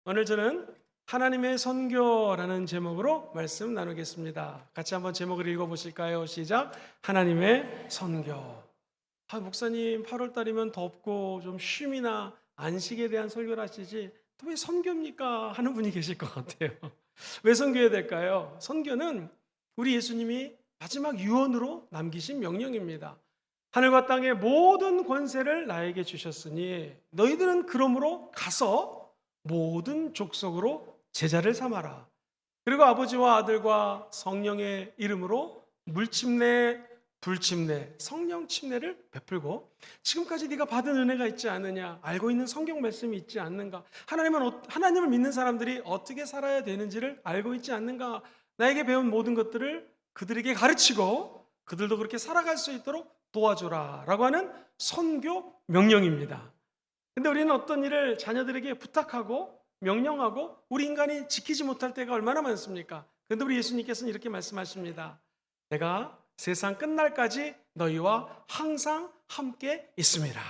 오늘 저는 하나님의 선교라는 제목으로 말씀 나누겠습니다. 같이 한번 제목을 읽어보실까요? 시작. 하나님의 선교. 목사님 8월 달이면 덥고 좀 쉼이나 안식에 대한 설교를 하시지 또 왜 선교입니까? 하는 분이 계실 것 같아요. 왜 선교해야 될까요? 선교는 우리 예수님이 마지막 유언으로 남기신 명령입니다. 하늘과 땅의 모든 권세를 나에게 주셨으니 너희들은 그러므로 가서 모든 족속으로 제자를 삼아라. 그리고 아버지와 아들과 성령의 이름으로 물침례, 불침례, 성령 침례를 베풀고 지금까지 네가 받은 은혜가 있지 않느냐, 알고 있는 성경 말씀이 있지 않는가, 하나님을 믿는 사람들이 어떻게 살아야 되는지를 알고 있지 않는가, 나에게 배운 모든 것들을 그들에게 가르치고 그들도 그렇게 살아갈 수 있도록 도와줘라 라고 하는 선교 명령입니다. 근데 우리는 어떤 일을 자녀들에게 부탁하고 명령하고 우리 인간이 지키지 못할 때가 얼마나 많습니까? 그런데 우리 예수님께서는 이렇게 말씀하십니다. 내가 세상 끝날까지 너희와 항상 함께 있습니다.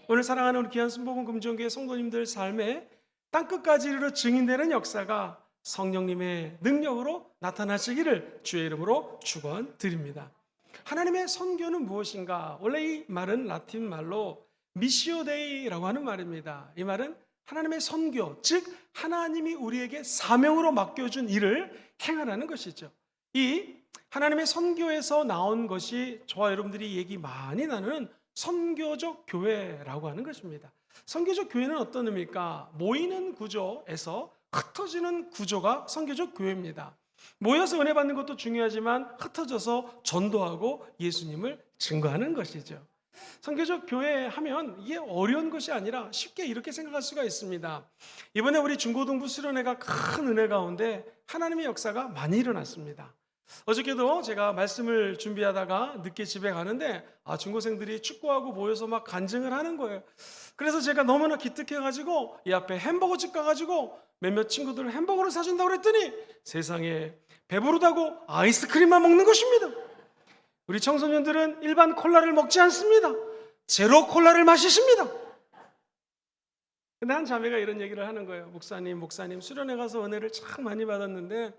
오늘 사랑하는 우리 귀한 순복음 금정교회 성도님들 삶에 땅끝까지 이르러 증인되는 역사가 성령님의 능력으로 나타나시기를 주의 이름으로 축원드립니다. 하나님의 선교는 무엇인가? 원래 이 말은 라틴 말로 미시오 데이라고 하는 말입니다. 이 말은 하나님의 선교, 즉 하나님이 우리에게 사명으로 맡겨준 일을 행하라는 것이죠. 이 하나님의 선교에서 나온 것이 저와 여러분들이 얘기 많이 나누는 선교적 교회라고 하는 것입니다. 선교적 교회는 어떤 의미입니까? 모이는 구조에서 흩어지는 구조가 선교적 교회입니다. 모여서 은혜 받는 것도 중요하지만 흩어져서 전도하고 예수님을 증거하는 것이죠. 선교적 교회 하면 이게 어려운 것이 아니라 쉽게 이렇게 생각할 수가 있습니다. 이번에 우리 중고등부 수련회가 큰 은혜 가운데 하나님의 역사가 많이 일어났습니다. 어저께도 제가 말씀을 준비하다가 늦게 집에 가는데 중고생들이 축구하고 모여서 막 간증을 하는 거예요. 그래서 제가 너무나 기특해가지고 이 앞에 햄버거집 가가지고 몇몇 친구들 햄버거를 사준다고 그랬더니 세상에 배부르다고 아이스크림만 먹는 것입니다. 우리 청소년들은 일반 콜라를 먹지 않습니다. 제로 콜라를 마시십니다. 근데 한 자매가 이런 얘기를 하는 거예요. 목사님 수련회 가서 은혜를 참 많이 받았는데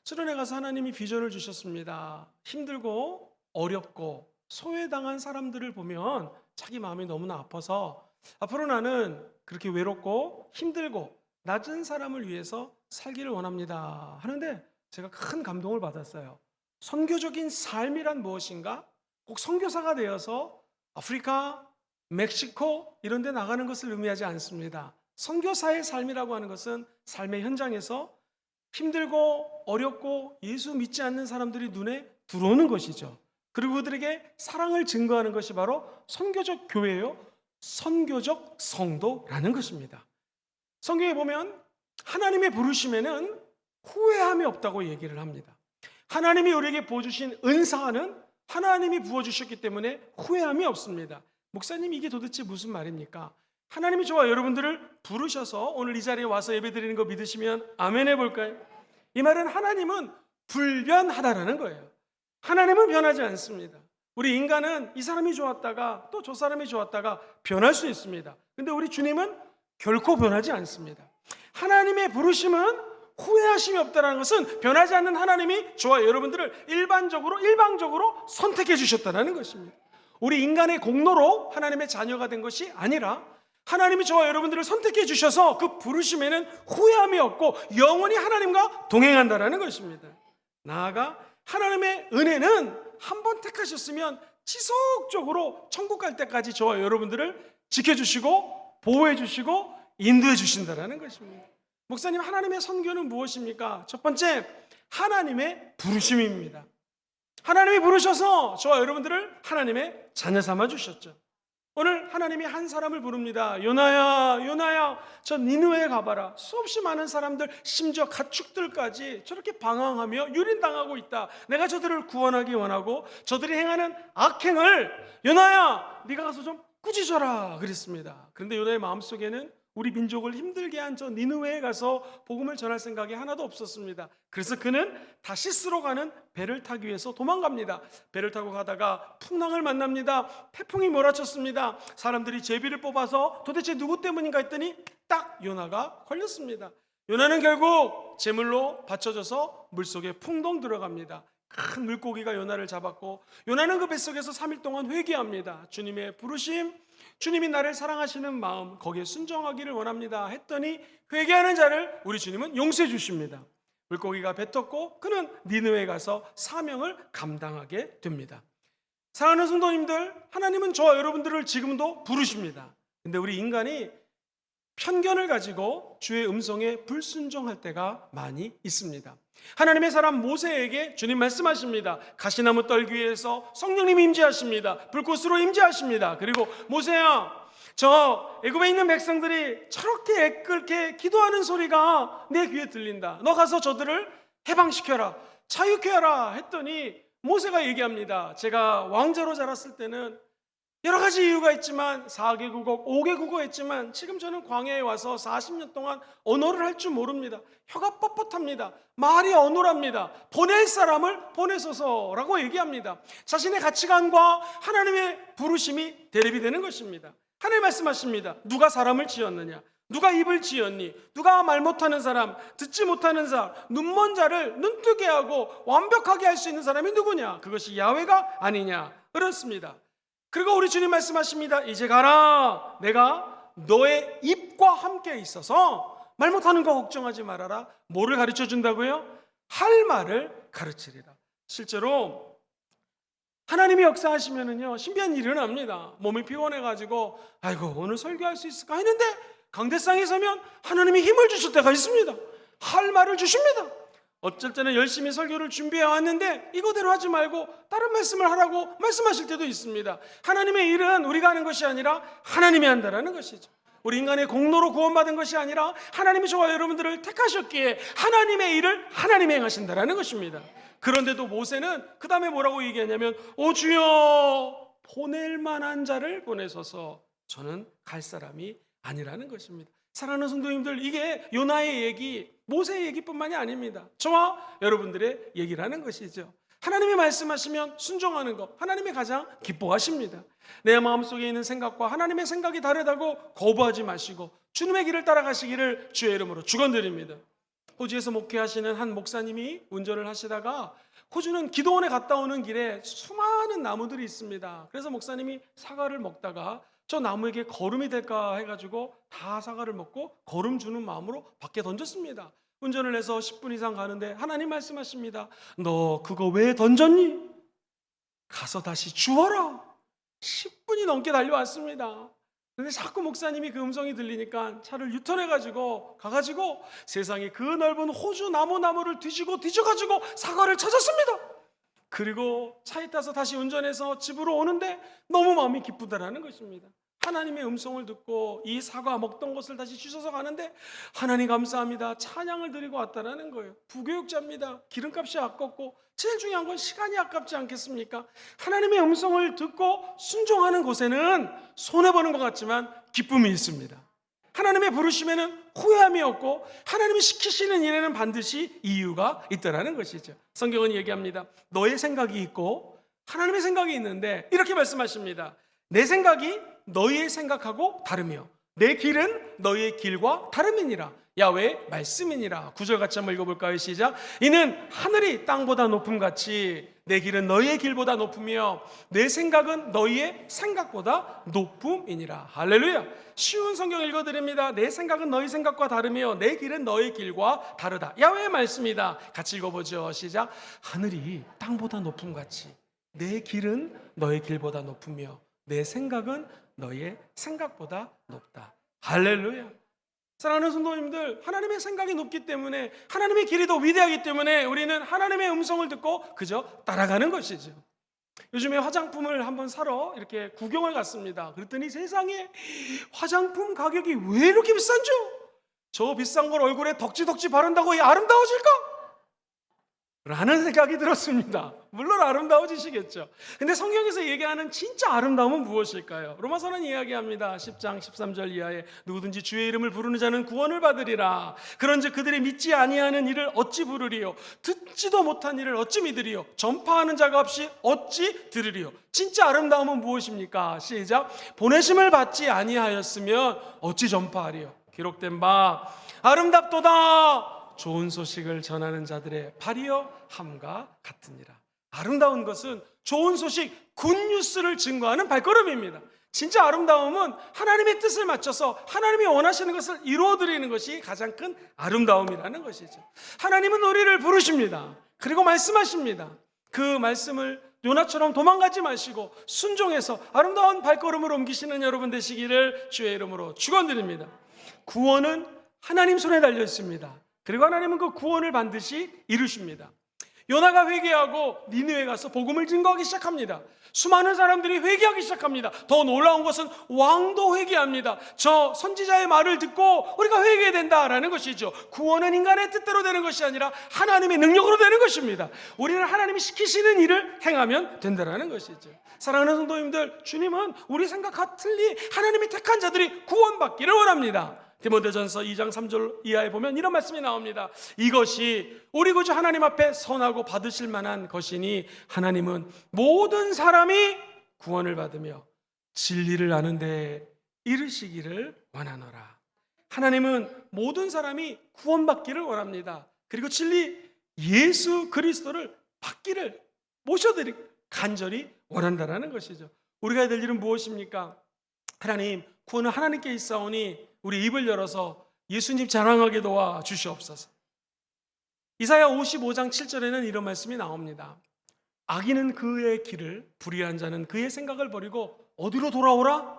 수련회 가서 하나님이 비전을 주셨습니다. 힘들고 어렵고 소외당한 사람들을 보면 자기 마음이 너무나 아파서 앞으로 나는 그렇게 외롭고 힘들고 낮은 사람을 위해서 살기를 원합니다 하는데 제가 큰 감동을 받았어요. 선교적인 삶이란 무엇인가? 꼭 선교사가 되어서 아프리카, 멕시코 이런 데 나가는 것을 의미하지 않습니다. 선교사의 삶이라고 하는 것은 삶의 현장에서 힘들고 어렵고 예수 믿지 않는 사람들이 눈에 들어오는 것이죠. 그리고 그들에게 사랑을 증거하는 것이 바로 선교적 교회요, 선교적 성도라는 것입니다. 성경에 보면 하나님의 부르심에는 후회함이 없다고 얘기를 합니다. 하나님이 우리에게 부어주신 은사는 하나님이 부어주셨기 때문에 후회함이 없습니다. 목사님 이게 도대체 무슨 말입니까? 하나님이 저와 여러분들을 부르셔서 오늘 이 자리에 와서 예배드리는 거 믿으시면 아멘 해볼까요? 이 말은 하나님은 불변하다라는 거예요. 하나님은 변하지 않습니다. 우리 인간은 이 사람이 좋았다가 또 저 사람이 좋았다가 변할 수 있습니다. 근데 우리 주님은 결코 변하지 않습니다. 하나님의 부르심은 후회하심이 없다는 것은 변하지 않는 하나님이 저와 여러분들을 일방적으로 선택해 주셨다는 것입니다. 우리 인간의 공로로 하나님의 자녀가 된 것이 아니라 하나님이 저와 여러분들을 선택해 주셔서 그 부르심에는 후회함이 없고 영원히 하나님과 동행한다는 것입니다. 나아가 하나님의 은혜는 한 번 택하셨으면 지속적으로 천국 갈 때까지 저와 여러분들을 지켜주시고 보호해 주시고 인도해 주신다는 것입니다. 목사님, 하나님의 선교는 무엇입니까? 첫 번째, 하나님의 부르심입니다. 하나님이 부르셔서 저와 여러분들을 하나님의 자녀 삼아 주셨죠. 오늘 하나님이 한 사람을 부릅니다. 요나야 저 니느웨에 가봐라. 수없이 많은 사람들, 심지어 가축들까지 저렇게 방황하며 유린당하고 있다. 내가 저들을 구원하기 원하고 저들이 행하는 악행을 요나야 네가 가서 좀 꾸짖어라 그랬습니다. 그런데 요나의 마음속에는 우리 민족을 힘들게 한 저 니느웨에 가서 복음을 전할 생각이 하나도 없었습니다. 그래서 그는 다시스로 가는 배를 타기 위해서 도망갑니다. 배를 타고 가다가 풍랑을 만납니다. 태풍이 몰아쳤습니다. 사람들이 제비를 뽑아서 도대체 누구 때문인가 했더니 딱 요나가 걸렸습니다. 요나는 결국 제물로 바쳐져서 물속에 풍덩 들어갑니다. 큰 물고기가 요나를 잡았고 요나는 그 뱃속에서 3일 동안 회개합니다. 주님의 부르심, 주님이 나를 사랑하시는 마음, 거기에 순종하기를 원합니다 했더니 회개하는 자를 우리 주님은 용서해 주십니다. 물고기가 뱉었고 그는 니느웨에 가서 사명을 감당하게 됩니다. 사랑하는 성도님들, 하나님은 저와 여러분들을 지금도 부르십니다. 근데 우리 인간이 편견을 가지고 주의 음성에 불순종할 때가 많이 있습니다. 하나님의 사람 모세에게 주님 말씀하십니다. 가시나무 떨기 위해서 성령님이 임재하십니다. 불꽃으로 임재하십니다. 그리고 모세야, 저 애굽에 있는 백성들이 저렇게 애끓게 기도하는 소리가 내 귀에 들린다. 너 가서 저들을 해방시켜라, 자유케 하라 했더니 모세가 얘기합니다. 제가 왕자로 자랐을 때는 여러 가지 이유가 있지만 4개 국어, 5개 국어 했지만 지금 저는 광야에 와서 40년 동안 언어를 할 줄 모릅니다. 혀가 뻣뻣합니다. 말이 어눌합니다. 보낼 사람을 보내소서라고 얘기합니다. 자신의 가치관과 하나님의 부르심이 대립이 되는 것입니다. 하나님 말씀하십니다. 누가 사람을 지었느냐? 누가 입을 지었니? 누가 말 못하는 사람, 듣지 못하는 사람, 눈먼 자를 눈뜨게 하고 완벽하게 할 수 있는 사람이 누구냐? 그것이 야훼가 아니냐? 그렇습니다. 그리고 우리 주님 말씀하십니다. 이제 가라. 내가 너의 입과 함께 있어서 말 못하는 거 걱정하지 말아라. 뭐를 가르쳐 준다고요? 할 말을 가르치리라. 실제로 하나님이 역사하시면은요, 신비한 일이 일어납니다. 몸이 피곤해가지고 아이고 오늘 설교할 수 있을까 했는데 강대상에 서면 하나님이 힘을 주실 때가 있습니다. 할 말을 주십니다. 어쩔 때는 열심히 설교를 준비해 왔는데 이거대로 하지 말고 다른 말씀을 하라고 말씀하실 때도 있습니다. 하나님의 일은 우리가 하는 것이 아니라 하나님이 한다라는 것이죠. 우리 인간의 공로로 구원받은 것이 아니라 하나님이 저와 여러분들을 택하셨기에 하나님의 일을 하나님이 행하신다라는 것입니다. 그런데도 모세는 그 다음에 뭐라고 얘기하냐면 오 주여 보낼 만한 자를 보내소서. 저는 갈 사람이 아니라는 것입니다. 사랑하는 성도님들, 이게 요나의 얘기, 모세의 얘기뿐만이 아닙니다. 저와 여러분들의 얘기라는 것이죠. 하나님이 말씀하시면 순종하는 것, 하나님이 가장 기뻐하십니다. 내 마음속에 있는 생각과 하나님의 생각이 다르다고 거부하지 마시고 주님의 길을 따라가시기를 주의 이름으로 축원드립니다. 호주에서 목회하시는 한 목사님이 운전을 하시다가 호주는 기도원에 갔다 오는 길에 수많은 나무들이 있습니다. 그래서 목사님이 사과를 먹다가 저 나무에게 거름이 될까 해가지고 다 사과를 먹고 거름 주는 마음으로 밖에 던졌습니다. 운전을 해서 10분 이상 가는데 하나님 말씀하십니다. 너 그거 왜 던졌니? 가서 다시 주워라. 10분이 넘게 달려왔습니다. 근데 자꾸 목사님이 그 음성이 들리니까 차를 유턴해가지고 가가지고 세상에 그 넓은 호주 나무를 뒤져가지고 사과를 찾았습니다. 그리고 차에 타서 다시 운전해서 집으로 오는데 너무 마음이 기쁘다라는 것입니다. 하나님의 음성을 듣고 이 사과 먹던 것을 다시 주워서 가는데 하나님 감사합니다. 찬양을 드리고 왔다라는 거예요. 부교육자입니다. 기름값이 아깝고 제일 중요한 건 시간이 아깝지 않겠습니까? 하나님의 음성을 듣고 순종하는 곳에는 손해보는 것 같지만 기쁨이 있습니다. 하나님의 부르심에는 후회함이 없고 하나님이 시키시는 일에는 반드시 이유가 있다라는 것이죠. 성경은 얘기합니다. 너의 생각이 있고 하나님의 생각이 있는데 이렇게 말씀하십니다. 내 생각이 너희의 생각하고 다르며 내 길은 너희의 길과 다름이니라. 야훼의 말씀이니라. 9절 같이 한번 읽어볼까요? 시작. 이는 하늘이 땅보다 높음같이 내 길은 너희의 길보다 높으며 내 생각은 너희의 생각보다 높음이니라. 할렐루야. 쉬운 성경 읽어드립니다. 내 생각은 너희 생각과 다르며 내 길은 너희 길과 다르다. 야훼의 말씀이다. 같이 읽어보죠. 시작. 하늘이 땅보다 높음같이 내 길은 너희 길보다 높으며 내 생각은 너희의 생각보다 높다. 할렐루야. 사랑하는 성도님들, 하나님의 생각이 높기 때문에 하나님의 길이 더 위대하기 때문에 우리는 하나님의 음성을 듣고 그저 따라가는 것이죠. 요즘에 화장품을 한번 사러 이렇게 구경을 갔습니다. 그랬더니 세상에 화장품 가격이 왜 이렇게 비싼죠? 저 비싼 걸 얼굴에 덕지덕지 바른다고 아름다워질까? 라는 생각이 들었습니다. 물론 아름다워지시겠죠. 근데 성경에서 얘기하는 진짜 아름다움은 무엇일까요? 로마서는 이야기합니다. 10장 13절 이하에 누구든지 주의 이름을 부르는 자는 구원을 받으리라. 그런즉 그들이 믿지 아니하는 이를 어찌 부르리요? 듣지도 못한 이를 어찌 믿으리요? 전파하는 자가 없이 어찌 들으리요? 진짜 아름다움은 무엇입니까? 시작. 보내심을 받지 아니하였으면 어찌 전파하리요? 기록된 바 아름답도다. 좋은 소식을 전하는 자들의 발이여 함과 같으니라. 아름다운 것은 좋은 소식, 굿뉴스를 증거하는 발걸음입니다. 진짜 아름다움은 하나님의 뜻을 맞춰서 하나님이 원하시는 것을 이루어드리는 것이 가장 큰 아름다움이라는 것이죠. 하나님은 우리를 부르십니다. 그리고 말씀하십니다. 그 말씀을 요나처럼 도망가지 마시고 순종해서 아름다운 발걸음을 옮기시는 여러분 되시기를 주의 이름으로 축원드립니다. 구원은 하나님 손에 달려 있습니다. 그리고 하나님은 그 구원을 반드시 이루십니다. 요나가 회개하고 니느웨에 가서 복음을 증거하기 시작합니다. 수많은 사람들이 회개하기 시작합니다. 더 놀라운 것은 왕도 회개합니다. 저 선지자의 말을 듣고 우리가 회개해야 된다라는 것이죠. 구원은 인간의 뜻대로 되는 것이 아니라 하나님의 능력으로 되는 것입니다. 우리는 하나님이 시키시는 일을 행하면 된다라는 것이죠. 사랑하는 성도님들, 주님은 우리 생각과 틀리 하나님이 택한 자들이 구원받기를 원합니다. 디모데전서 2장 3절 이하에 보면 이런 말씀이 나옵니다. 이것이 우리 구주 하나님 앞에 선하고 받으실 만한 것이니 하나님은 모든 사람이 구원을 받으며 진리를 아는 데 이르시기를 원하노라. 하나님은 모든 사람이 구원받기를 원합니다. 그리고 진리 예수 그리스도를 받기를 모셔드리 간절히 원한다라는 것이죠. 우리가 해야 될 일은 무엇입니까? 하나님, 구원은 하나님께 있사오니 우리 입을 열어서 예수님 자랑하게 도와 주시옵소서. 이사야 55장 7절에는 이런 말씀이 나옵니다. 악인은 그의 길을, 불의한 자는 그의 생각을 버리고 어디로 돌아오라?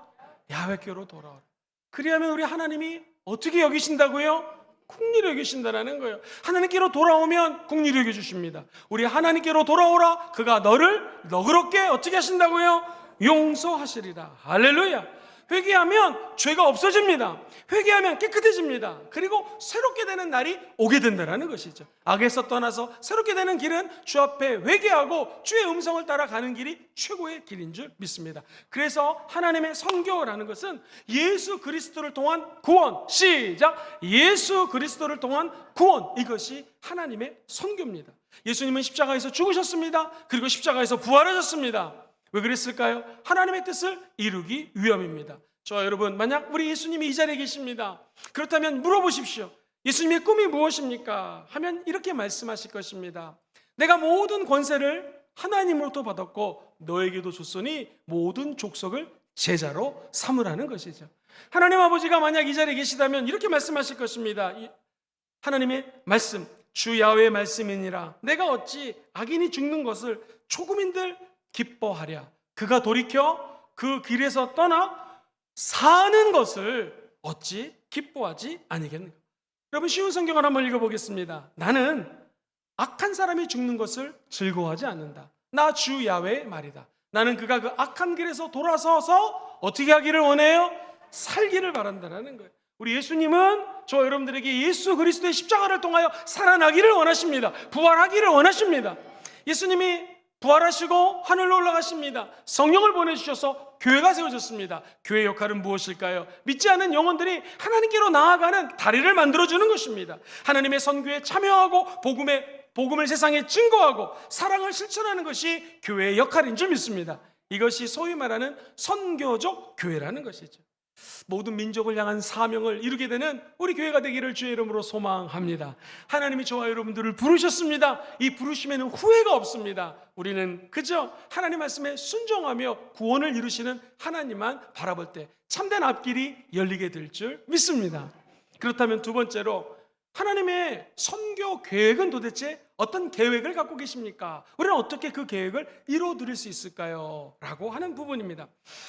야훼께로 돌아오라. 그리하면 우리 하나님이 어떻게 여기신다고요? 긍휼히 여기신다라는 거예요. 하나님께로 돌아오면 긍휼히 여겨주십니다. 우리 하나님께로 돌아오라. 그가 너를 너그럽게 어떻게 하신다고요? 용서하시리라. 할렐루야. 회개하면 죄가 없어집니다. 회개하면 깨끗해집니다. 그리고 새롭게 되는 날이 오게 된다는 것이죠. 악에서 떠나서 새롭게 되는 길은 주 앞에 회개하고 주의 음성을 따라가는 길이 최고의 길인 줄 믿습니다. 그래서 하나님의 선교라는 것은 예수 그리스도를 통한 구원, 시작! 예수 그리스도를 통한 구원, 이것이 하나님의 선교입니다. 예수님은 십자가에서 죽으셨습니다. 그리고 십자가에서 부활하셨습니다. 왜 그랬을까요? 하나님의 뜻을 이루기 위함입니다. 저와 여러분, 만약 우리 예수님이 이 자리에 계십니다. 그렇다면 물어보십시오. 예수님의 꿈이 무엇입니까? 하면 이렇게 말씀하실 것입니다. 내가 모든 권세를 하나님으로부터 받았고 너에게도 줬으니 모든 족속을 제자로 삼으라는 것이죠. 하나님 아버지가 만약 이 자리에 계시다면 이렇게 말씀하실 것입니다. 하나님의 말씀, 주 야훼의 말씀이니라. 내가 어찌 악인이 죽는 것을 초국민들 기뻐하랴. 그가 돌이켜 그 길에서 떠나 사는 것을 어찌 기뻐하지 아니겠는가? 여러분, 쉬운 성경을 한번 읽어보겠습니다. 나는 악한 사람이 죽는 것을 즐거워하지 않는다. 나 주 야훼의 말이다. 나는 그가 그 악한 길에서 돌아서서 어떻게 하기를 원해요? 살기를 바란다는 거예요. 우리 예수님은 저 여러분들에게 예수 그리스도의 십자가를 통하여 살아나기를 원하십니다. 부활하기를 원하십니다. 예수님이 부활하시고 하늘로 올라가십니다. 성령을 보내주셔서 교회가 세워졌습니다. 교회의 역할은 무엇일까요? 믿지 않는 영혼들이 하나님께로 나아가는 다리를 만들어주는 것입니다. 하나님의 선교에 참여하고 복음을 세상에 증거하고 사랑을 실천하는 것이 교회의 역할인 줄 믿습니다. 이것이 소위 말하는 선교적 교회라는 것이죠. 모든 민족을 향한 사명을 이루게 되는 우리 교회가 되기를 주의 이름으로 소망합니다. 하나님이 저와 여러분들을 부르셨습니다. 이 부르심에는 후회가 없습니다. 우리는 그저 하나님 말씀에 순종하며 구원을 이루시는 하나님만 바라볼 때 참된 앞길이 열리게 될 줄 믿습니다. 그렇다면 두 번째로, 하나님의 선교 계획은 도대체 어떤 계획을 갖고 계십니까? 우리는 어떻게 그 계획을 이루어드릴 수 있을까요? 라고 하는 부분입니다.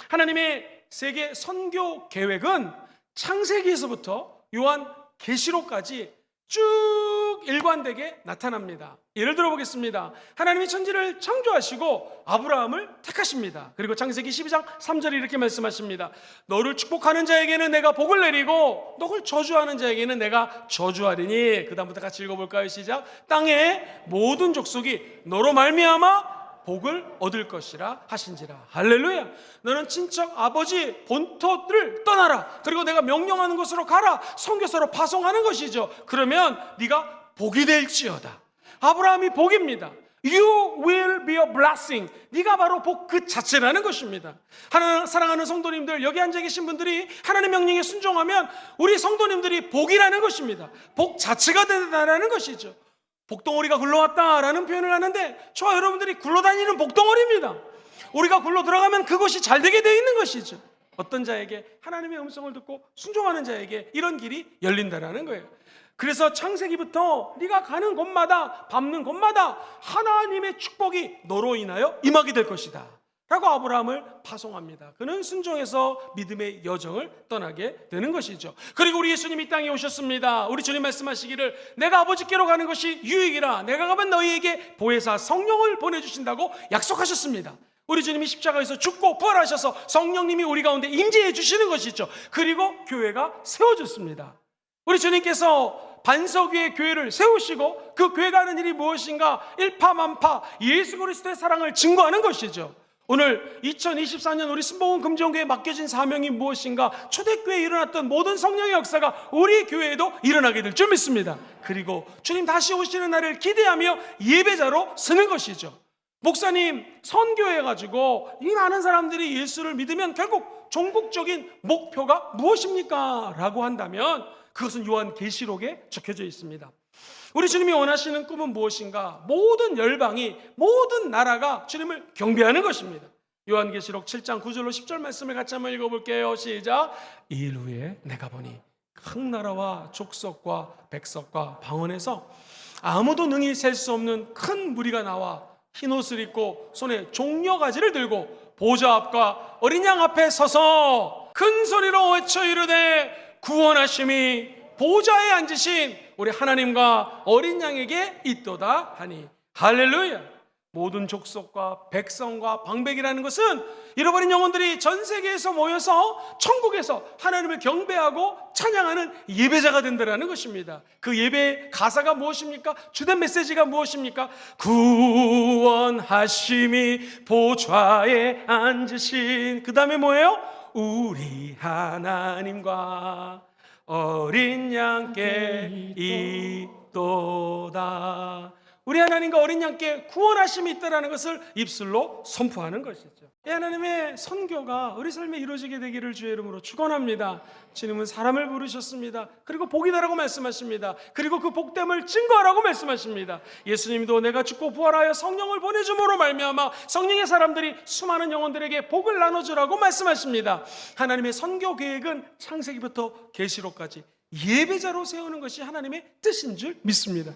하나님의 세계 선교 계획은 창세기에서부터 요한 계시록까지 쭉 일관되게 나타납니다. 예를 들어 보겠습니다. 하나님이 천지를 창조하시고 아브라함을 택하십니다. 그리고 창세기 12장 3절에 이렇게 말씀하십니다. 너를 축복하는 자에게는 내가 복을 내리고 너를 저주하는 자에게는 내가 저주하리니. 그 다음부터 같이 읽어볼까요? 시작. 땅의 모든 족속이 너로 말미암아 복을 얻을 것이라 하신지라. 할렐루야. 너는 친척 아버지 본토를 떠나라. 그리고 내가 명령하는 곳으로 가라. 선교사로 파송하는 것이죠. 그러면 네가 복이 될지어다. 아브라함이 복입니다. You will be a blessing. 네가 바로 복 그 자체라는 것입니다. 하나님 사랑하는 성도님들, 여기 앉아 계신 분들이 하나님의 명령에 순종하면 우리 성도님들이 복이라는 것입니다. 복 자체가 된다는 것이죠. 복덩어리가 굴러왔다라는 표현을 하는데 저와 여러분들이 굴러다니는 복덩어리입니다. 우리가 굴러 들어가면 그것이 잘 되게 되어 있는 것이죠. 어떤 자에게 하나님의 음성을 듣고 순종하는 자에게 이런 길이 열린다라는 거예요. 그래서 창세기부터 네가 가는 곳마다 밟는 곳마다 하나님의 축복이 너로 인하여 임하게 될 것이다 라고 아브라함을 파송합니다. 그는 순종해서 믿음의 여정을 떠나게 되는 것이죠. 그리고 우리 예수님이 이 땅에 오셨습니다. 우리 주님 말씀하시기를 내가 아버지께로 가는 것이 유익이라. 내가 가면 너희에게 보혜사 성령을 보내주신다고 약속하셨습니다. 우리 주님이 십자가에서 죽고 부활하셔서 성령님이 우리 가운데 임재해 주시는 것이죠. 그리고 교회가 세워졌습니다. 우리 주님께서 반석 위에 교회를 세우시고 그 교회가 하는 일이 무엇인가? 일파만파 예수 그리스도의 사랑을 증거하는 것이죠. 오늘 2024년 우리 순복음 금정교회에 맡겨진 사명이 무엇인가? 초대교회에 일어났던 모든 성령의 역사가 우리 교회에도 일어나게 될 줄 믿습니다. 그리고 주님 다시 오시는 날을 기대하며 예배자로 서는 것이죠. 목사님 선교해가지고 이 많은 사람들이 예수를 믿으면 결국 종국적인 목표가 무엇입니까? 라고 한다면 그것은 요한계시록에 적혀져 있습니다. 우리 주님이 원하시는 꿈은 무엇인가? 모든 열방이, 모든 나라가 주님을 경배하는 것입니다. 요한계시록 7장 9절로 10절 말씀을 같이 한번 읽어볼게요. 시작. 이일 후에 내가 보니 큰 나라와 족속과 백석과 방언에서 아무도 능히 셀 수 없는 큰 무리가 나와 흰옷을 입고 손에 종려가지를 들고 보좌 앞과 어린 양 앞에 서서 큰 소리로 외쳐 이르되 구원하심이 보좌에 앉으신 우리 하나님과 어린 양에게 있도다 하니. 할렐루야. 모든 족속과 백성과 방백이라는 것은 잃어버린 영혼들이 전 세계에서 모여서 천국에서 하나님을 경배하고 찬양하는 예배자가 된다는 것입니다. 그 예배의 가사가 무엇입니까? 주된 메시지가 무엇입니까? 구원하심이 보좌에 앉으신. 그 다음에 뭐예요? 우리 하나님과 어린 양께 있도다. 우리 하나님과 어린 양께 구원하심이 있다는 것을 입술로 선포하는 것이죠. 이 하나님의 선교가 우리 삶에 이루어지게 되기를 주의 이름으로 축원합니다. 주님은 사람을 부르셨습니다. 그리고 복이다라고 말씀하십니다. 그리고 그 복됨을 증거하라고 말씀하십니다. 예수님도 내가 죽고 부활하여 성령을 보내줌으로 말미암아 성령의 사람들이 수많은 영혼들에게 복을 나눠주라고 말씀하십니다. 하나님의 선교 계획은 창세기부터 계시록까지 예배자로 세우는 것이 하나님의 뜻인 줄 믿습니다.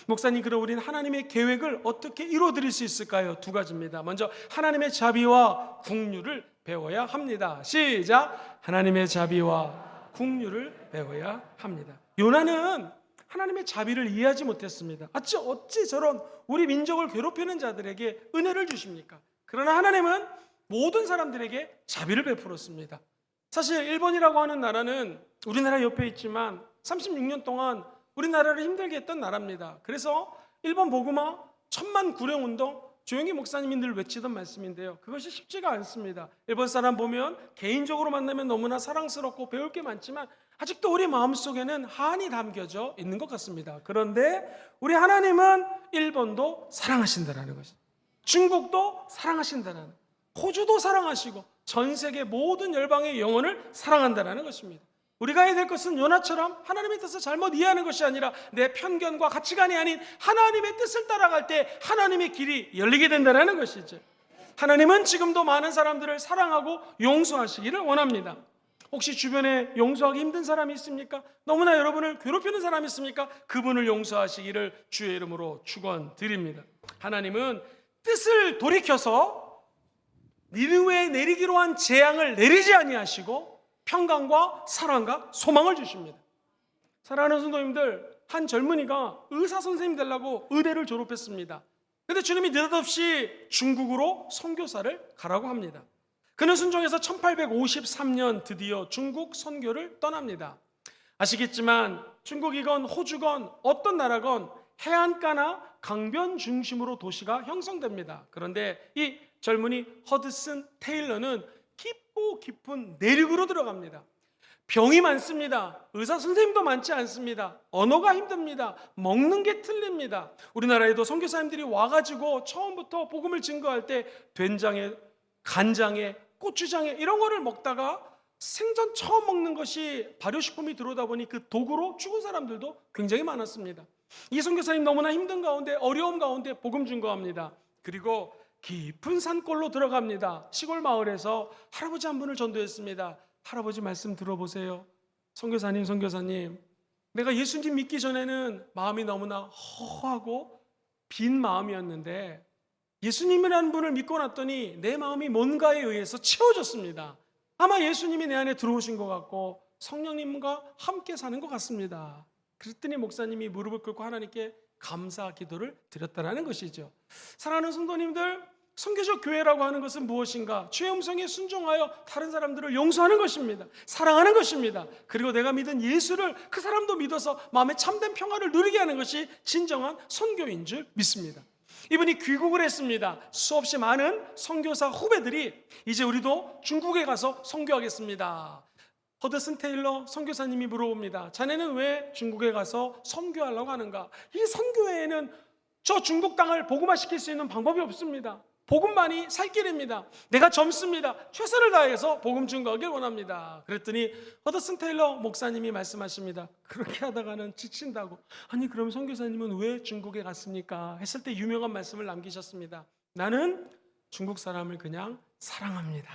목사님, 그럼 우리는 하나님의 계획을 어떻게 이루어드릴 수 있을까요? 두 가지입니다. 먼저 하나님의 자비와 긍휼을 배워야 합니다. 시작. 하나님의 자비와 긍휼을 배워야 합니다. 요나는 하나님의 자비를 이해하지 못했습니다. 어찌 저런 우리 민족을 괴롭히는 자들에게 은혜를 주십니까? 그러나 하나님은 모든 사람들에게 자비를 베풀었습니다. 사실 일본이라고 하는 나라는 우리나라 옆에 있지만 36년 동안 우리나라를 힘들게 했던 나라입니다. 그래서 일본 복음화 천만 구령 운동, 조용히 목사님이 늘 외치던 말씀인데요, 그것이 쉽지가 않습니다. 일본 사람 보면 개인적으로 만나면 너무나 사랑스럽고 배울 게 많지만 아직도 우리 마음속에는 한이 담겨져 있는 것 같습니다. 그런데 우리 하나님은 일본도 사랑하신다는 것입니다. 중국도 사랑하신다는, 호주도 사랑하시고 전 세계 모든 열방의 영혼을 사랑한다는 것입니다. 우리가 해야 될 것은 요나처럼 하나님의 뜻을 잘못 이해하는 것이 아니라 내 편견과 가치관이 아닌 하나님의 뜻을 따라갈 때 하나님의 길이 열리게 된다는 것이죠. 하나님은 지금도 많은 사람들을 사랑하고 용서하시기를 원합니다. 혹시 주변에 용서하기 힘든 사람이 있습니까? 너무나 여러분을 괴롭히는 사람이 있습니까? 그분을 용서하시기를 주의 이름으로 축원드립니다. 하나님은 뜻을 돌이켜서 니느웨에 내리기로 한 재앙을 내리지 아니하시고 평강과 사랑과 소망을 주십니다. 사랑하는 성도님들, 한 젊은이가 의사 선생님 되려고 의대를 졸업했습니다. 근데 주님이 느닷없이 중국으로 선교사를 가라고 합니다. 그는 순종해서 1853년 드디어 중국 선교를 떠납니다. 아시겠지만 중국이건 호주건 어떤 나라건 해안가나 강변 중심으로 도시가 형성됩니다. 그런데 이 젊은이 허드슨 테일러는 깊고 깊은 내륙으로 들어갑니다. 병이 많습니다. 의사 선생님도 많지 않습니다. 언어가 힘듭니다. 먹는 게 틀립니다. 우리나라에도 선교사님들이 와가지고 처음부터 복음을 증거할 때 된장에 간장에 고추장에 이런 거를 먹다가 생전 처음 먹는 것이 발효식품이 들어오다 보니 그 독으로 죽은 사람들도 굉장히 많았습니다. 이 선교사님 너무나 힘든 가운데 어려움 가운데 복음 증거합니다. 그리고 깊은 산골로 들어갑니다. 시골 마을에서 할아버지 한 분을 전도했습니다. 할아버지 말씀 들어보세요. 선교사님, 내가 예수님 믿기 전에는 마음이 너무나 허하고 빈 마음이었는데 예수님이라는 분을 믿고 났더니 내 마음이 뭔가에 의해서 채워졌습니다. 아마 예수님이 내 안에 들어오신 것 같고 성령님과 함께 사는 것 같습니다. 그랬더니 목사님이 무릎을 꿇고 하나님께 감사 기도를 드렸다라는 것이죠. 사랑하는 성도님들, 선교적 교회라고 하는 것은 무엇인가? 주의 음성에 순종하여 다른 사람들을 용서하는 것입니다. 사랑하는 것입니다. 그리고 내가 믿은 예수를 그 사람도 믿어서 마음에 참된 평화를 누리게 하는 것이 진정한 선교인 줄 믿습니다. 이분이 귀국을 했습니다. 수없이 많은 선교사 후배들이 이제 우리도 중국에 가서 선교하겠습니다. 허드슨 테일러 선교사님이 물어봅니다. 자네는 왜 중국에 가서 선교하려고 하는가? 이 선교회에는 저 중국 땅을 복음화시킬 수 있는 방법이 없습니다. 복음만이 살 길입니다. 내가 젊습니다. 최선을 다해서 복음 증거하길 원합니다. 그랬더니 허드슨 테일러 목사님이 말씀하십니다. 그렇게 하다가는 지친다고. 아니 그럼 선교사님은 왜 중국에 갔습니까? 했을 때 유명한 말씀을 남기셨습니다. 나는 중국 사람을 그냥 사랑합니다.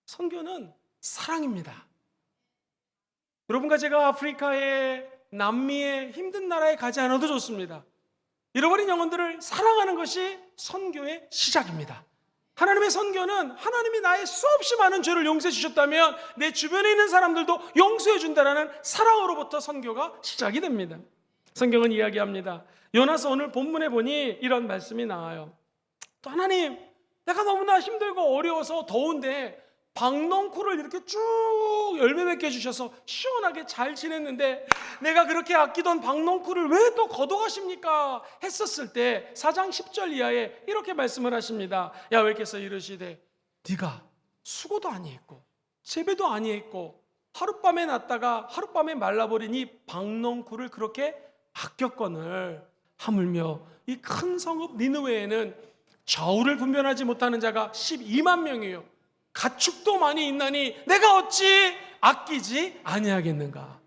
선교는 사랑입니다. 여러분과 제가 아프리카에 남미에 힘든 나라에 가지 않아도 좋습니다. 잃어버린 영혼들을 사랑하는 것이 선교의 시작입니다. 하나님의 선교는 하나님이 나의 수없이 많은 죄를 용서해 주셨다면 내 주변에 있는 사람들도 용서해 준다라는 사랑으로부터 선교가 시작이 됩니다. 성경은 이야기합니다. 요나서 오늘 본문에 보니 이런 말씀이 나와요. 또 하나님, 내가 너무나 힘들고 어려워서 더운데 박농쿨을 이렇게 쭉 열매 맺게 해주셔서 시원하게 잘 지냈는데 내가 그렇게 아끼던 박농쿨을 왜 또 거둬가십니까? 했었을 때 4장 10절 이하에 이렇게 말씀을 하십니다. 야훼께서 이르시되 네가 수고도 아니했고 재배도 아니했고 하룻밤에 났다가 하룻밤에 말라버린 이 박농쿨을 그렇게 아꼈거늘 하물며 이 큰 성읍 니느웨에는 저울을 분별하지 못하는 자가 12만 명이에요. 가축도 많이 있나니 내가 어찌 아끼지 아니하겠는가?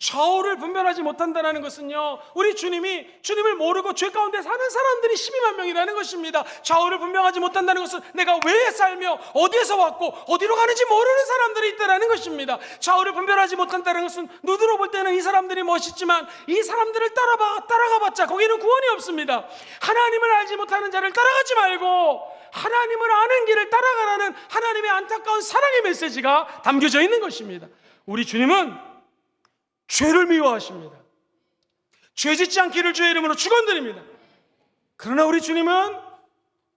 좌우를 분별하지 못한다는 것은요, 우리 주님을 모르고 죄 가운데 사는 사람들이 12만 명이라는 것입니다. 좌우를 분별하지 못한다는 것은 내가 왜 살며 어디에서 왔고 어디로 가는지 모르는 사람들이 있다는 것입니다. 좌우를 분별하지 못한다는 것은 눈으로 볼 때는 이 사람들이 멋있지만 이 사람들을 따라가봤자 거기는 구원이 없습니다. 하나님을 알지 못하는 자를 따라가지 말고 하나님을 아는 길을 따라가라는 하나님의 안타까운 사랑의 메시지가 담겨져 있는 것입니다. 우리 주님은 죄를 미워하십니다. 죄 짓지 않기를 주의 이름으로 축원드립니다. 그러나 우리 주님은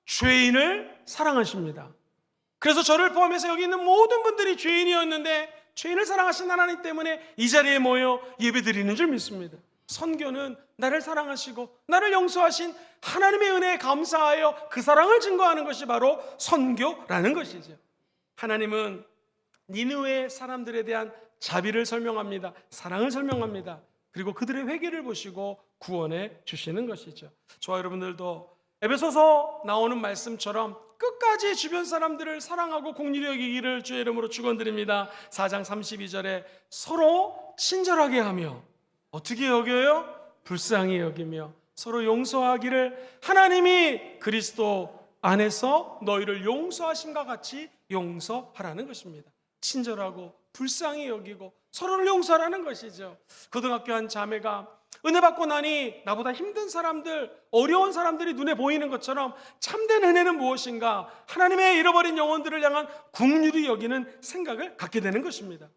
죄인을 사랑하십니다. 그래서 저를 포함해서 여기 있는 모든 분들이 죄인이었는데 죄인을 사랑하신 하나님 때문에 이 자리에 모여 예배드리는 줄 믿습니다. 선교는 나를 사랑하시고 나를 용서하신 하나님의 은혜에 감사하여 그 사랑을 증거하는 것이 바로 선교라는 것이죠. 하나님은 니느웨 사람들에 대한 자비를 설명합니다. 사랑을 설명합니다. 그리고 그들의 회개를 보시고 구원해 주시는 것이죠. 저와 여러분들도 에베소서 나오는 말씀처럼 끝까지 주변 사람들을 사랑하고 긍휼히 여기기를 주의 이름으로 축원드립니다. 4장 32절에 서로 친절하게 하며 어떻게 여겨요? 불쌍히 여기며 서로 용서하기를 하나님이 그리스도 안에서 너희를 용서하심과 같이 용서하라는 것입니다. 친절하고 불쌍히 여기고 서로를 용서하라는 것이죠. 고등학교 한 자매가 은혜 받고 나니 나보다 힘든 사람들, 어려운 사람들이 눈에 보이는 것처럼 참된 은혜는 무엇인가? 하나님의 잃어버린 영혼들을 향한 긍휼히 여기는 생각을 갖게 되는 것입니다.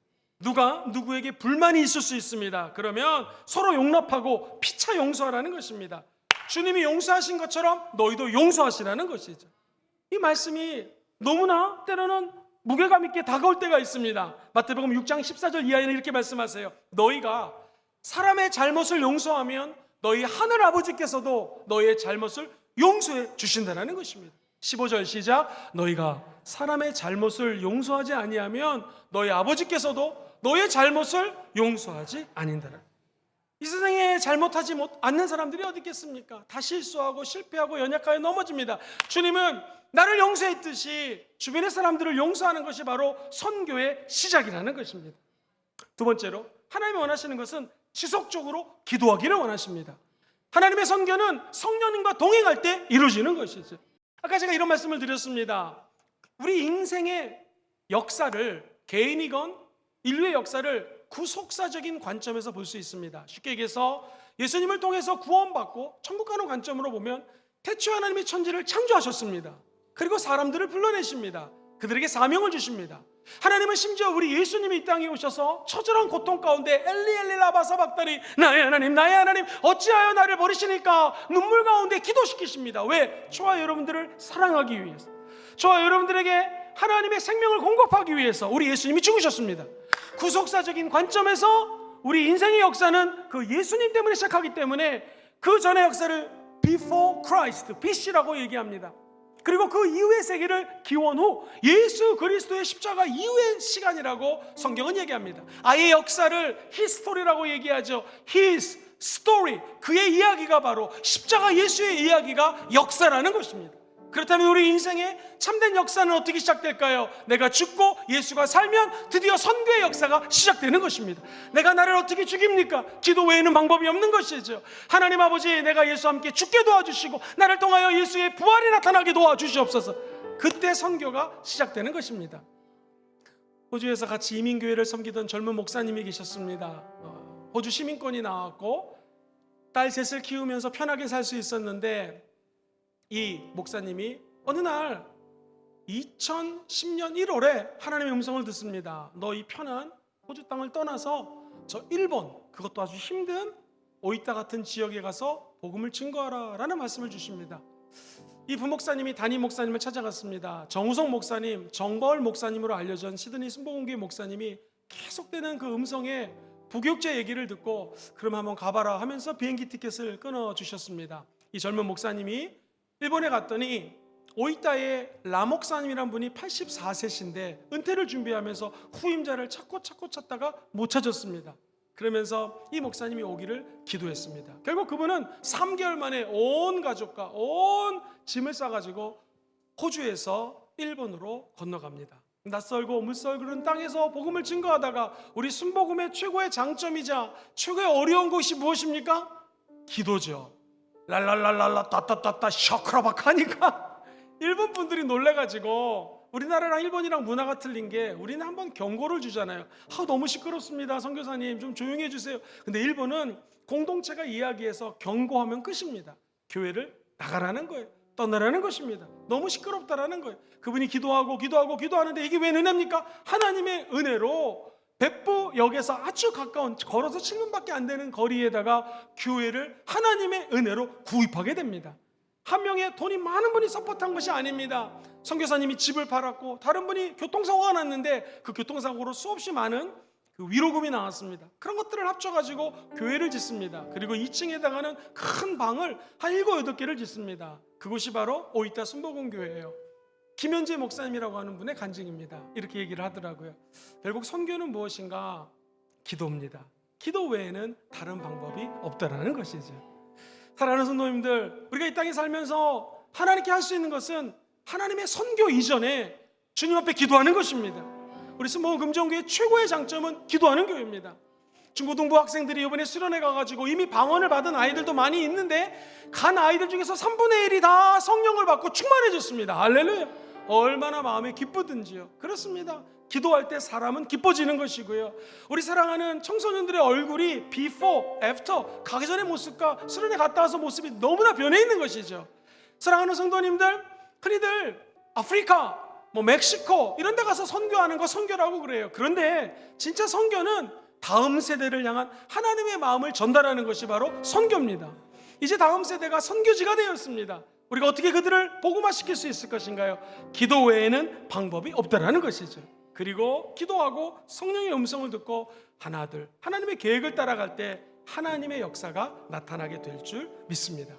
누가 누구에게 불만이 있을 수 있습니다. 그러면 서로 용납하고 피차 용서하라는 것입니다. 주님이 용서하신 것처럼 너희도 용서하시라는 것이죠. 이 말씀이 너무나 때로는 무게감 있게 다가올 때가 있습니다. 마태복음 6장 14절 이하에는 이렇게 말씀하세요. 너희가 사람의 잘못을 용서하면 너희 하늘 아버지께서도 너희의 잘못을 용서해 주신다는 것입니다. 15절 시작. 너희가 사람의 잘못을 용서하지 아니하면 너희 아버지께서도 너의 잘못을 용서하지 아니한다라. 이 세상에 잘못하지 않는 사람들이 어디 있겠습니까? 다 실수하고 실패하고 연약하여 넘어집니다. 주님은 나를 용서했듯이 주변의 사람들을 용서하는 것이 바로 선교의 시작이라는 것입니다. 두 번째로 하나님이 원하시는 것은 지속적으로 기도하기를 원하십니다. 하나님의 선교는 성령님과 동행할 때 이루어지는 것이죠. 아까 제가 이런 말씀을 드렸습니다. 우리 인생의 역사를, 개인이건 인류의 역사를 구속사적인 관점에서 볼 수 있습니다. 쉽게 얘기해서 예수님을 통해서 구원받고 천국 가는 관점으로 보면 태초 하나님이 천지를 창조하셨습니다. 그리고 사람들을 불러내십니다. 그들에게 사명을 주십니다. 하나님은 심지어 우리 예수님이 이 땅에 오셔서 처절한 고통 가운데 엘리 엘리 라마 사박다니 나의 하나님 어찌하여 나를 버리시니까 눈물 가운데 기도시키십니다. 왜? 저와 여러분들을 사랑하기 위해서, 저와 여러분들에게 하나님의 생명을 공급하기 위해서 우리 예수님이 죽으셨습니다. 구속사적인 관점에서 우리 인생의 역사는 그 예수님 때문에 시작하기 때문에 그 전의 역사를 Before Christ, BC라고 얘기합니다. 그리고 그 이후의 세계를 기원 후 예수 그리스도의 십자가 이후의 시간이라고 성경은 얘기합니다. 아예 역사를 히스토리라고 얘기하죠. His story, 그의 이야기가 바로 십자가 예수의 이야기가 역사라는 것입니다. 그렇다면 우리 인생의 참된 역사는 어떻게 시작될까요? 내가 죽고 예수가 살면 드디어 선교의 역사가 시작되는 것입니다. 내가 나를 어떻게 죽입니까? 기도 외에는 방법이 없는 것이죠. 하나님 아버지, 내가 예수와 함께 죽게 도와주시고 나를 통하여 예수의 부활이 나타나게 도와주시옵소서. 그때 선교가 시작되는 것입니다. 호주에서 같이 이민교회를 섬기던 젊은 목사님이 계셨습니다. 호주 시민권이 나왔고 딸 셋을 키우면서 편하게 살 수 있었는데 이 목사님이 어느 날 2010년 1월에 하나님의 음성을 듣습니다. 너 이 편한 호주 땅을 떠나서 저 일본, 그것도 아주 힘든 오이타 같은 지역에 가서 복음을 증거하라 라는 말씀을 주십니다. 이 부목사님이 담임 목사님을 찾아갔습니다. 정우성 목사님, 정벌 목사님으로 알려진 시드니 순복음교회 목사님이 계속되는 그 음성에 부교육자 얘기를 듣고 그럼 한번 가봐라 하면서 비행기 티켓을 끊어주셨습니다. 이 젊은 목사님이 일본에 갔더니 오이타의 라 목사님이란 분이 84세신데 은퇴를 준비하면서 후임자를 찾다가 못 찾았습니다. 그러면서 이 목사님이 오기를 기도했습니다. 결국 그분은 3개월 만에 온 가족과 온 짐을 싸가지고 호주에서 일본으로 건너갑니다. 낯설고 물설그른 땅에서 복음을 증거하다가 우리 순복음의 최고의 장점이자 최고의 어려운 것이 무엇입니까? 기도죠. 랄랄랄랄라 따따따따 셔크라박 하니까 일본 분들이 놀래가지고, 우리나라랑 일본이랑 문화가 틀린 게 우리는 한번 경고를 주잖아요. 너무 시끄럽습니다 선교사님 좀 조용히 해주세요. 근데 일본은 공동체가 이야기해서 경고하면 끝입니다. 교회를 나가라는 거예요. 떠나라는 것입니다. 너무 시끄럽다라는 거예요. 그분이 기도하는데 이게 왜 은혜입니까? 하나님의 은혜로 백부역에서 아주 가까운 걸어서 7분밖에 안 되는 거리에다가 교회를 하나님의 은혜로 구입하게 됩니다. 한 명의 돈이 많은 분이 서포트한 것이 아닙니다. 선교사님이 집을 팔았고 다른 분이 교통사고가 났는데 그 교통사고로 수없이 많은 그 위로금이 나왔습니다. 그런 것들을 합쳐가지고 교회를 짓습니다. 그리고 2층에다가는 큰 방을 한 7, 8개를 짓습니다. 그곳이 바로 오이타 순복음교회예요. 김현재 목사님이라고 하는 분의 간증입니다. 이렇게 얘기를 하더라고요. 결국 선교는 무엇인가? 기도입니다. 기도 외에는 다른 방법이 없다라는 것이죠. 사랑하는 성도님들, 우리가 이 땅에 살면서 하나님께 할 수 있는 것은 하나님의 선교 이전에 주님 앞에 기도하는 것입니다. 우리 순복음 금정교회의 최고의 장점은 기도하는 교회입니다. 중고등부 학생들이 이번에 수련회 가가지고 이미 방언을 받은 아이들도 많이 있는데 간 아이들 중에서 3분의 1이 다 성령을 받고 충만해졌습니다. 할렐루야. 얼마나 마음이 기쁘든지요. 그렇습니다. 기도할 때 사람은 기뻐지는 것이고요. 우리 사랑하는 청소년들의 얼굴이 before, after, 가기 전의 모습과 수련회 갔다 와서 모습이 너무나 변해 있는 것이죠. 사랑하는 성도님들, 흔히들 아프리카, 뭐 멕시코 이런 데 가서 선교하는 거 선교라고 그래요. 그런데 진짜 선교는 다음 세대를 향한 하나님의 마음을 전달하는 것이 바로 선교입니다. 이제 다음 세대가 선교지가 되었습니다. 우리가 어떻게 그들을 복음화시킬 수 있을 것인가요? 기도 외에는 방법이 없다라는 것이죠. 그리고 기도하고 성령의 음성을 듣고 하나둘 하나님의 계획을 따라갈 때 하나님의 역사가 나타나게 될 줄 믿습니다.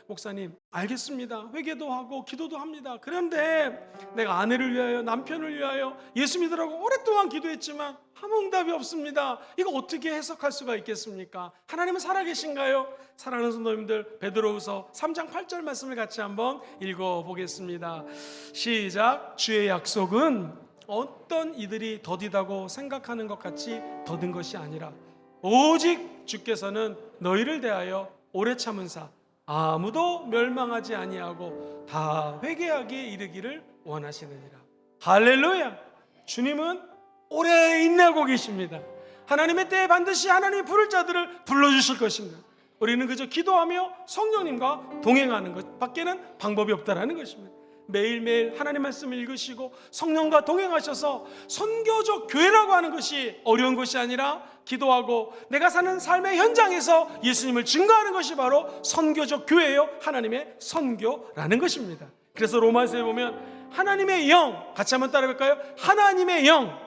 목사님, 알겠습니다. 회개도 하고 기도도 합니다. 그런데 내가 아내를 위하여, 남편을 위하여 예수 믿으라고 오랫동안 기도했지만 아무 응답이 없습니다. 이거 어떻게 해석할 수가 있겠습니까? 하나님은 살아계신가요? 사랑하는 성도님들, 베드로후서 3장 8절 말씀을 같이 한번 읽어보겠습니다. 시작. 주의 약속은 어떤 이들이 더디다고 생각하는 것 같이 더딘 것이 아니라 오직 주께서는 너희를 대하여 오래 참은 사 아무도 멸망하지 아니하고 다 회개하기에 이르기를 원하시느니라. 할렐루야. 주님은 오래 인내하고 계십니다. 하나님의 때에 반드시 하나님이 부를 자들을 불러주실 것입니다. 우리는 그저 기도하며 성령님과 동행하는 것 밖에는 방법이 없다라는 것입니다. 매일매일 하나님 말씀을 읽으시고 성령과 동행하셔서 선교적 교회라고 하는 것이 어려운 것이 아니라 기도하고 내가 사는 삶의 현장에서 예수님을 증거하는 것이 바로 선교적 교회요, 하나님의 선교라는 것입니다. 그래서 로마서에 보면 하나님의 영, 같이 한번 따라해볼까요? 하나님의 영,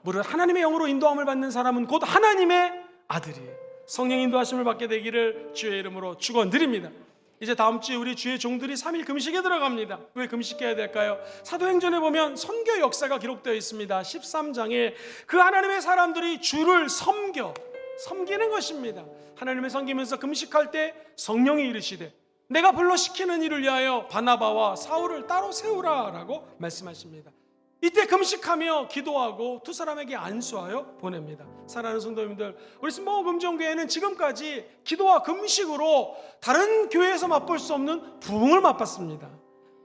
무릇 하나님의 영으로 인도함을 받는 사람은 곧 하나님의 아들이에요. 성령 인도하심을 받게 되기를 주의 이름으로 축원드립니다. 이제 다음 주에 우리 주의 종들이 3일 금식에 들어갑니다. 왜 금식해야 될까요? 사도행전에 보면 선교 역사가 기록되어 있습니다. 13장에 그 하나님의 사람들이 주를 섬기는 것입니다. 하나님을 섬기면서 금식할 때 성령이 이르시되 내가 불러 시키는 일을 위하여 바나바와 사울을 따로 세우라 라고 말씀하십니다. 이때 금식하며 기도하고 두 사람에게 안수하여 보냅니다. 사랑하는 성도님들, 우리 순복음 금정교회는 지금까지 기도와 금식으로 다른 교회에서 맛볼 수 없는 부흥을 맛봤습니다.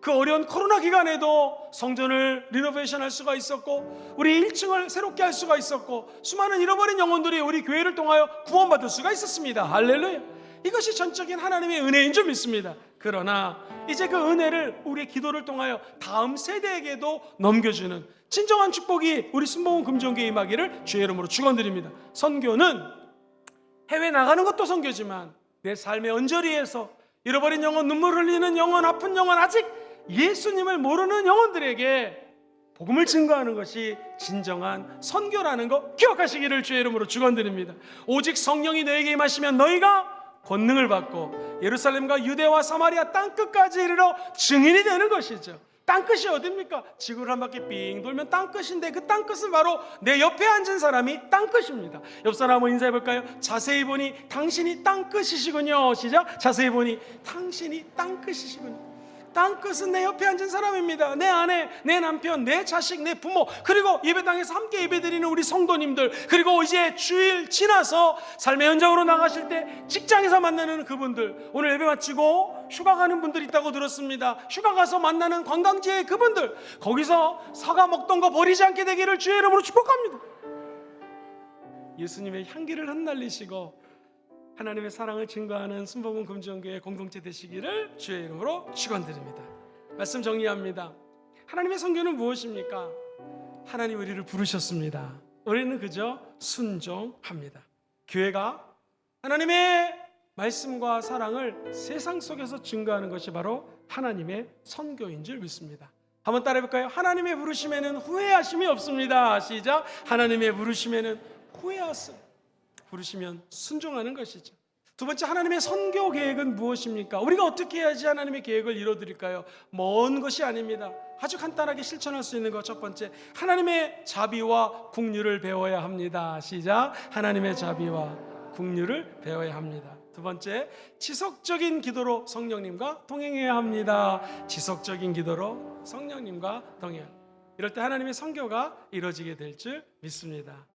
그 어려운 코로나 기간에도 성전을 리노베이션 할 수가 있었고 우리 1층을 새롭게 할 수가 있었고 수많은 잃어버린 영혼들이 우리 교회를 통하여 구원받을 수가 있었습니다. 할렐루야. 이것이 전적인 하나님의 은혜인 줄 믿습니다. 그러나 이제 그 은혜를 우리의 기도를 통하여 다음 세대에게도 넘겨주는 진정한 축복이 우리 순복음 금정교회에 임하기를 주의 이름으로 축원드립니다. 선교는 해외 나가는 것도 선교지만 내 삶의 언저리에서 잃어버린 영혼, 눈물 흘리는 영혼, 아픈 영혼, 아직 예수님을 모르는 영혼들에게 복음을 증거하는 것이 진정한 선교라는 거 기억하시기를 주의 이름으로 축원드립니다. 오직 성령이 너에게 임하시면 너희가 권능을 받고 예루살렘과 유대와 사마리아 땅끝까지 이르러 증인이 되는 것이죠. 땅끝이 어딥니까? 지구를 한 바퀴 삥 돌면 땅끝인데 그 땅끝은 바로 내 옆에 앉은 사람이 땅끝입니다. 옆 사람 한번 인사해 볼까요? 자세히 보니 당신이 땅끝이시군요. 시작. 자세히 보니 당신이 땅끝이시군요. 땅끝은 내 옆에 앉은 사람입니다. 내 아내, 내 남편, 내 자식, 내 부모, 그리고 예배당에서 함께 예배드리는 우리 성도님들, 그리고 이제 주일 지나서 삶의 현장으로 나가실 때 직장에서 만나는 그분들, 오늘 예배 마치고 휴가 가는 분들 있다고 들었습니다. 휴가 가서 만나는 관광지의 그분들, 거기서 사과 먹던 거 버리지 않게 되기를 주의 이름으로 축복합니다. 예수님의 향기를 흩날리시고 하나님의 사랑을 증거하는 순복음 금정교회 공동체 되시기를 주의 이름으로 축원드립니다. 말씀 정리합니다. 하나님의 선교는 무엇입니까? 하나님 우리를 부르셨습니다. 우리는 그저 순종합니다. 교회가 하나님의 말씀과 사랑을 세상 속에서 증거하는 것이 바로 하나님의 선교인 줄 믿습니다. 한번 따라해 볼까요? 하나님의 부르심에는 후회하심이 없습니다. 시작. 하나님의 부르심에는 후회하심. 부르시면 순종하는 것이죠. 두 번째, 하나님의 선교 계획은 무엇입니까? 우리가 어떻게 해야지 하나님의 계획을 이뤄드릴까요? 먼 것이 아닙니다. 아주 간단하게 실천할 수 있는 것. 첫 번째, 하나님의 자비와 긍휼을 배워야 합니다. 시작. 하나님의 자비와 긍휼을 배워야 합니다. 두 번째, 지속적인 기도로 성령님과 동행해야 합니다. 지속적인 기도로 성령님과 동행. 이럴 때 하나님의 선교가 이루어지게 될 줄 믿습니다.